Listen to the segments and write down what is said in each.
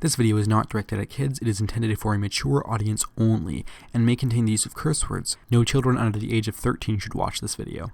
This video is not directed at kids, it is intended for a mature audience only, and may contain the use of curse words. No children under the age of 13 should watch this video.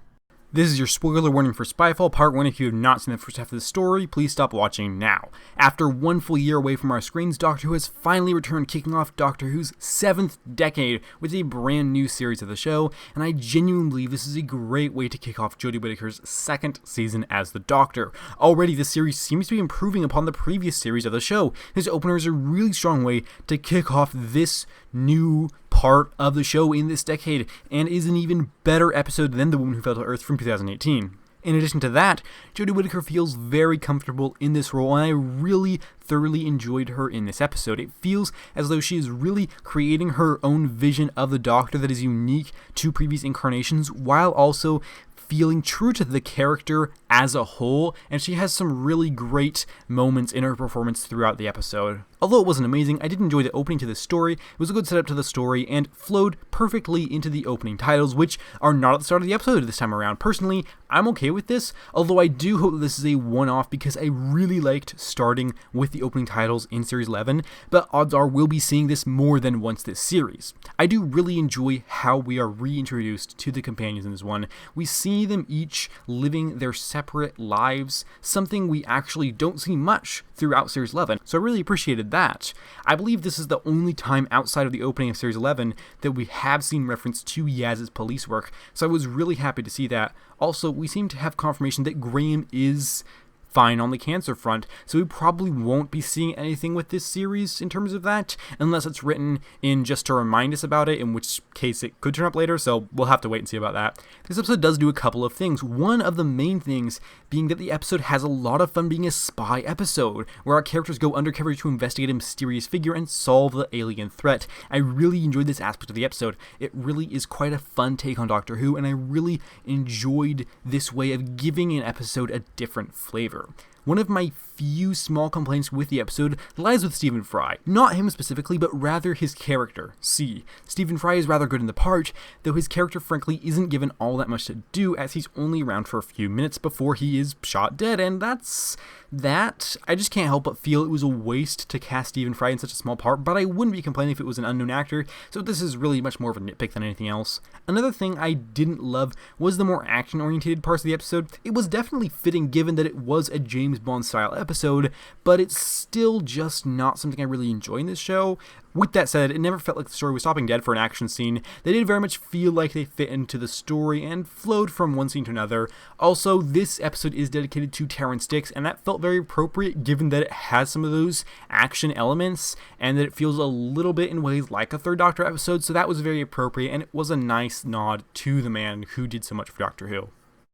This is your spoiler warning for Spyfall Part 1. If you have not seen the first half of the story, please stop watching now. After one full year away from our screens, Doctor Who has finally returned, kicking off Doctor Who's 7th decade with a brand new series of the show, and I genuinely believe this is a great way to kick off Jodie Whittaker's 2nd season as the Doctor. Already, this series seems to be improving upon the previous series of the show. This opener is a really strong way to kick off this new part of the show in this decade, and is an even better episode than The Woman Who Fell to Earth from 2018. In addition to that, Jodie Whittaker feels very comfortable in this role, and I really thoroughly enjoyed her in this episode. It feels as though she is really creating her own vision of the Doctor that is unique to previous incarnations, while also feeling true to the character as a whole, and she has some really great moments in her performance throughout the episode. Although it wasn't amazing, I did enjoy the opening to this story. It was a good setup to the story and flowed perfectly into the opening titles, which are not at the start of the episode this time around. Personally, I'm okay with this, although I do hope that this is a one-off because I really liked starting with the opening titles in Series 11, but odds are we'll be seeing this more than once this series. I do really enjoy how we are reintroduced to the companions in this one. We see them each living their separate lives, something we actually don't see much throughout Series 11, so I really appreciated that. I believe this is the only time outside of the opening of Series 11 that we have seen reference to Yaz's police work, so I was really happy to see that. Also, we seem to have confirmation that Graham is fine on the cancer front, so we probably won't be seeing anything with this series in terms of that, unless it's written in just to remind us about it, in which case it could turn up later, so we'll have to wait and see about that. This episode does do a couple of things. One of the main things being that the episode has a lot of fun being a spy episode, where our characters go undercover to investigate a mysterious figure and solve the alien threat. I really enjoyed this aspect of the episode. It really is quite a fun take on Doctor Who, and I really enjoyed this way of giving an episode a different flavor. One of my few small complaints with the episode lies with Stephen Fry. Not him specifically, but rather his character, C. Stephen Fry is rather good in the part, though his character frankly isn't given all that much to do, as he's only around for a few minutes before he is shot dead, and that's that. I just can't help but feel it was a waste to cast Stephen Fry in such a small part, but I wouldn't be complaining if it was an unknown actor, so this is really much more of a nitpick than anything else. Another thing I didn't love was the more action-oriented parts of the episode. It was definitely fitting given that it was a James Bond-style episode, but it's still just not something I really enjoy in this show. With that said, it never felt like the story was stopping dead for an action scene. They did very much feel like they fit into the story and flowed from one scene to another. Also, this episode is dedicated to Terrance Dicks, and that felt very appropriate given that it has some of those action elements and that it feels a little bit in ways like a Third Doctor episode, so that was very appropriate, and it was a nice nod to the man who did so much for Doctor Who.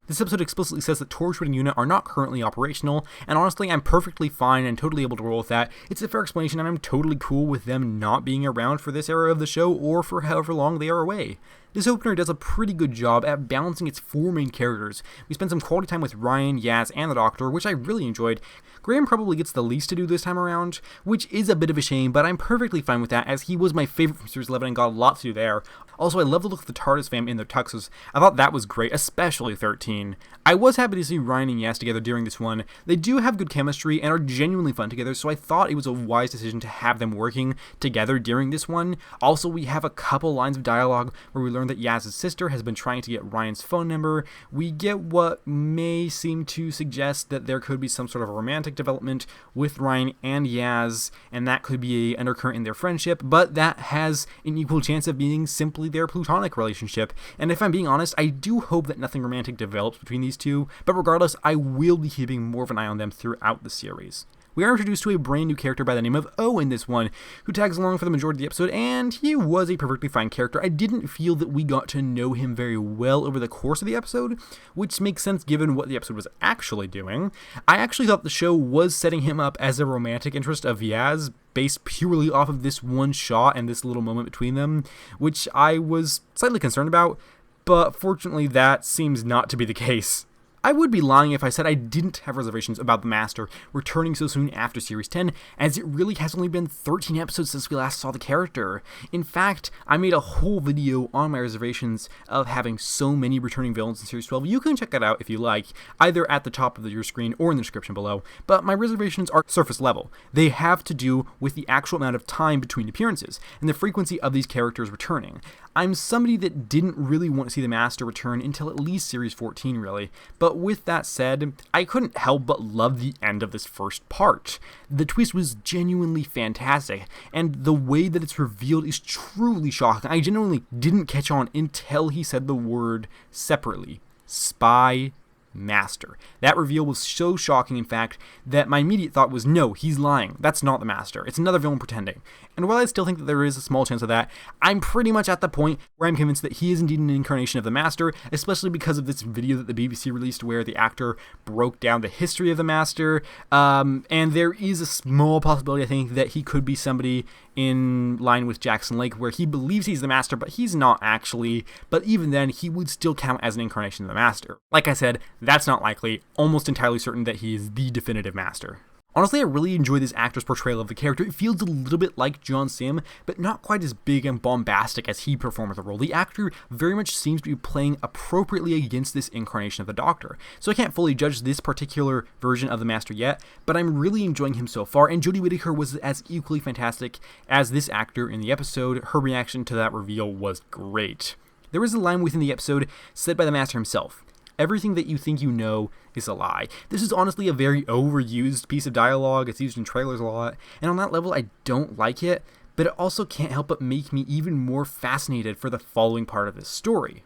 This episode explicitly says that Torchwood and Unit are not currently operational, and honestly, I'm perfectly fine and totally able to roll with that. It's a fair explanation, and I'm totally cool with them not being around for this era of the show or for however long they are away. This opener does a pretty good job at balancing its four main characters. We spend some quality time with Ryan, Yaz, and the Doctor, which I really enjoyed. Graham probably gets the least to do this time around, which is a bit of a shame, but I'm perfectly fine with that, as he was my favorite from Series 11 and got a lot to do there. Also, I love the look of the TARDIS fam in their tuxes. I thought that was great, especially 13. I was happy to see Ryan and Yaz together during this one. They do have good chemistry and are genuinely fun together, so I thought it was a wise decision to have them working together during this one. Also, we have a couple lines of dialogue where we learn that Yaz's sister has been trying to get Ryan's phone number. We get what may seem to suggest that there could be some sort of a romantic development with Ryan and Yaz, and that could be an undercurrent in their friendship, but that has an equal chance of being simply their platonic relationship. And if I'm being honest, I do hope that nothing romantic develops between these two, but regardless, I will be keeping more of an eye on them throughout the series. We are introduced to a brand new character by the name of O in this one, who tags along for the majority of the episode, and he was a perfectly fine character. I didn't feel that we got to know him very well over the course of the episode, which makes sense given what the episode was actually doing. I actually thought the show was setting him up as a romantic interest of Yaz, based purely off of this one shot and this little moment between them, which I was slightly concerned about, but fortunately that seems not to be the case. I would be lying if I said I didn't have reservations about the Master returning so soon after Series 10, as it really has only been 13 episodes since we last saw the character. In fact, I made a whole video on my reservations of having so many returning villains in Series 12. You can check that out if you like, either at the top of your screen or in the description below, but my reservations are surface level. They have to do with the actual amount of time between appearances and the frequency of these characters returning. I'm somebody that didn't really want to see the Master return until at least Series 14, really. But with that said, I couldn't help but love the end of this first part. The twist was genuinely fantastic, and the way that it's revealed is truly shocking. I genuinely didn't catch on until he said the word separately. Spy Master. That reveal was so shocking, in fact, that my immediate thought was, no, he's lying. That's not the Master. It's another villain pretending. And while I still think that there is a small chance of that, I'm pretty much at the point where I'm convinced that he is indeed an incarnation of the Master, especially because of this video that the BBC released where the actor broke down the history of the Master, and there is a small possibility, I think, that he could be somebody in line with Jackson Lake, where he believes he's the Master, but he's not actually. But even then, he would still count as an incarnation of the Master. Like I said, that's not likely. Almost entirely certain that he is the definitive Master. Honestly, I really enjoy this actor's portrayal of the character. It feels a little bit like John Sim, but not quite as big and bombastic as he performed the role. The actor very much seems to be playing appropriately against this incarnation of the Doctor. So I can't fully judge this particular version of the Master yet, but I'm really enjoying him so far, and Jodie Whittaker was as equally fantastic as this actor in the episode. Her reaction to that reveal was great. There was a line within the episode said by the Master himself. Everything that you think you know is a lie. This is honestly a very overused piece of dialogue. It's used in trailers a lot, and on that level I don't like it, but it also can't help but make me even more fascinated for the following part of this story.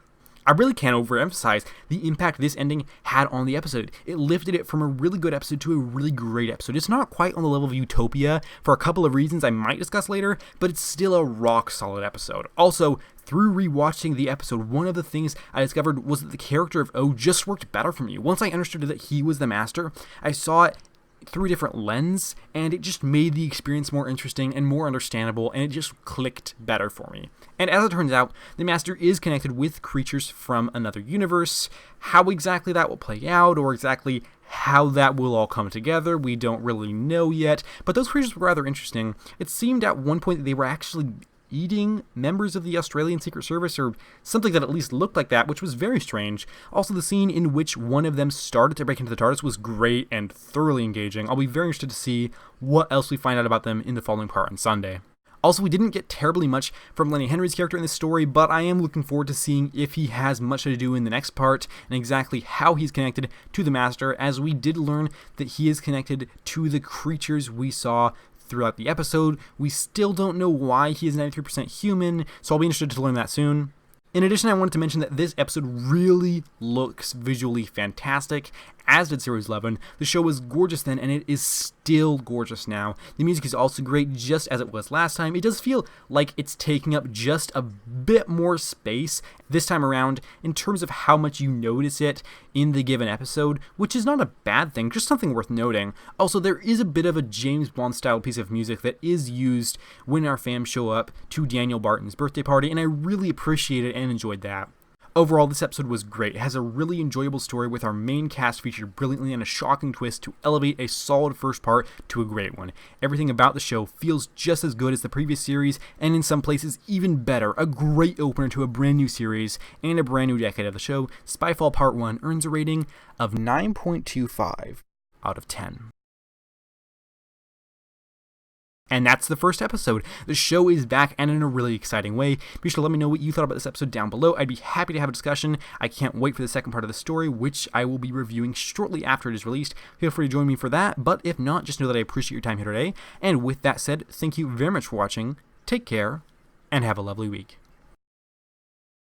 I really can't overemphasize the impact this ending had on the episode. It lifted it from a really good episode to a really great episode. It's not quite on the level of Utopia for a couple of reasons I might discuss later, but it's still a rock solid episode. Also, through rewatching the episode, one of the things I discovered was that the character of O just worked better for me. Once I understood that he was the Master, I saw it through a different lens, and it just made the experience more interesting and more understandable, and it just clicked better for me. And as it turns out, the Master is connected with creatures from another universe. How exactly that will play out, or exactly how that will all come together, we don't really know yet, but those creatures were rather interesting. It seemed at one point that they were actually eating members of the Australian Secret Service, or something that at least looked like that, which was very strange. Also, the scene in which one of them started to break into the TARDIS was great and thoroughly engaging. I'll be very interested to see what else we find out about them in the following part on Sunday. Also, we didn't get terribly much from Lenny Henry's character in this story, but I am looking forward to seeing if he has much to do in the next part, and exactly how he's connected to the Master, as we did learn that he is connected to the creatures we saw throughout the episode. We still don't know why he is 93% human, so I'll be interested to learn that soon. In addition, I wanted to mention that this episode really looks visually fantastic, as did Series 11. The show was gorgeous then, and it is still gorgeous now. The music is also great, just as it was last time. It does feel like it's taking up just a bit more space this time around in terms of how much you notice it in the given episode, which is not a bad thing, just something worth noting. Also, there is a bit of a James Bond style piece of music that is used when our fam show up to Daniel Barton's birthday party, and I really appreciate it and enjoyed that. Overall, this episode was great. It has a really enjoyable story with our main cast featured brilliantly and a shocking twist to elevate a solid first part to a great one. Everything about the show feels just as good as the previous series, and in some places even better. A great opener to a brand new series and a brand new decade of the show. Spyfall Part 1 earns a rating of 9.25 out of 10. And that's the first episode. The show is back, and in a really exciting way. Be sure to let me know what you thought about this episode down below. I'd be happy to have a discussion. I can't wait for the second part of the story, which I will be reviewing shortly after it is released. Feel free to join me for that, but if not, just know that I appreciate your time here today. And with that said, thank you very much for watching. Take care, and have a lovely week.